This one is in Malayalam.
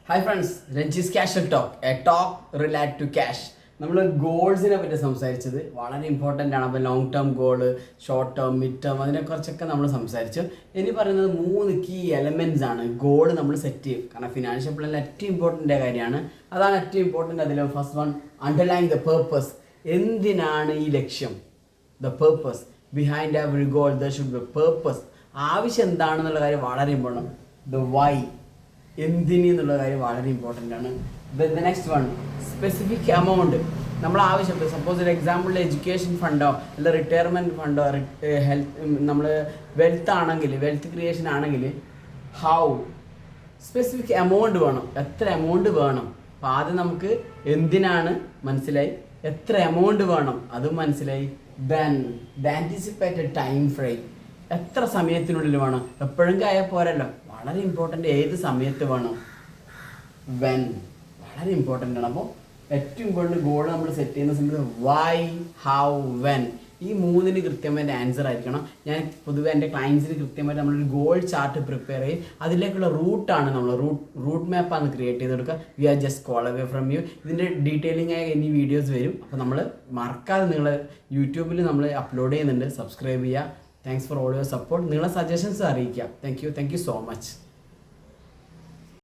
Hi friends, Ranjis cash talk, a talk relate to cash. നമ്മൾ ഗോൾസിനെ പറ്റി സംസാരിച്ചത് വളരെ ഇമ്പോർട്ടൻ്റ് ആണ്. അപ്പോൾ long term goal, short term, mid term, അതിനെക്കുറിച്ചൊക്കെ നമ്മൾ സംസാരിച്ചു. ഇനി പറയുന്നത് 3 കീ എലമെൻറ്റ്സ് ആണ് ഗോൾ നമ്മൾ സെറ്റ് ചെയ്യും. കാരണം ഫിനാൻഷ്യൽ പ്ലാനിൽ ഏറ്റവും ഇമ്പോർട്ടൻ്റ് കാര്യമാണ്. അതാണ് ഏറ്റവും ഇമ്പോർട്ടൻ്റ്. അതിൽ first one, underline the purpose. എന്തിനാണ് ഈ ലക്ഷ്യം? The purpose behind every goal there should be purpose. ആവശ്യം എന്താണെന്നുള്ള കാര്യം വളരെ ഇമ്പോർട്ടൻ്റ്. ദ വൈ, എന്തിന് എന്നുള്ള കാര്യം വളരെ ഇമ്പോർട്ടൻ്റ് ആണ്. The next one, specific amount. നമ്മൾ ആവശ്യം, സപ്പോസ് ഒരു എക്സാമ്പിൾ എഡ്യൂക്കേഷൻ ഫണ്ടോ അല്ല റിട്ടയർമെൻറ്റ് ഫണ്ടോ, ഹെൽത്ത്, നമ്മൾ വെൽത്ത് ആണെങ്കിൽ, വെൽത്ത് ക്രിയേഷൻ ആണെങ്കിൽ ഹൗ, സ്പെസിഫിക് എമൗണ്ട് വേണം. എത്ര എമൗണ്ട് വേണം? അപ്പോൾ ആദ്യം നമുക്ക് എന്തിനാണ് മനസ്സിലായി, എത്ര എമൗണ്ട് വേണം അതും മനസ്സിലായി. Then the anticipated time frame, എത്ര സമയത്തിനുള്ളിൽ വേണം. എപ്പോഴെങ്കിലും ആയാൽ പോരല്ലോ, വളരെ ഇമ്പോർട്ടൻ്റ്. ഏത് സമയത്ത് വേണം? വെൻ, വളരെ ഇമ്പോർട്ടൻ്റ് ആണ്. അപ്പോൾ ഏറ്റവും ഇമ്പോർട്ടൻ്റ് ഗോൾ നമ്മൾ സെറ്റ് ചെയ്യുന്ന സമയത്ത് വൈ, ഹൗ, വെൻ, ഈ 3 കൃത്യമായിട്ട് ആൻസർ ആയിരിക്കണം. ഞാൻ പൊതുവെ എൻ്റെ ക്ലയൻസിന് കൃത്യമായിട്ട് നമ്മളൊരു ഗോൾ ചാർട്ട് പ്രിപ്പയർ ചെയ്യും. അതിലേക്കുള്ള റൂട്ടാണ് നമ്മൾ റൂട്ട് മാപ്പാണ് ക്രിയേറ്റ് ചെയ്ത് കൊടുക്കുക. We are just call away from you. ഇതിൻ്റെ ഡീറ്റെയിലിംഗ് ആയ ഇനി വീഡിയോസ് വരും. അപ്പോൾ നമ്മൾ മറക്കാതെ നിങ്ങൾ യൂട്യൂബിൽ നമ്മൾ അപ്ലോഡ് ചെയ്യുന്നുണ്ട്, സബ്സ്ക്രൈബ് ചെയ്യുക. Thanks for all your support. നിങ്ങളെ സജഷൻസ് അറിയിക്കുക. Thank you so much.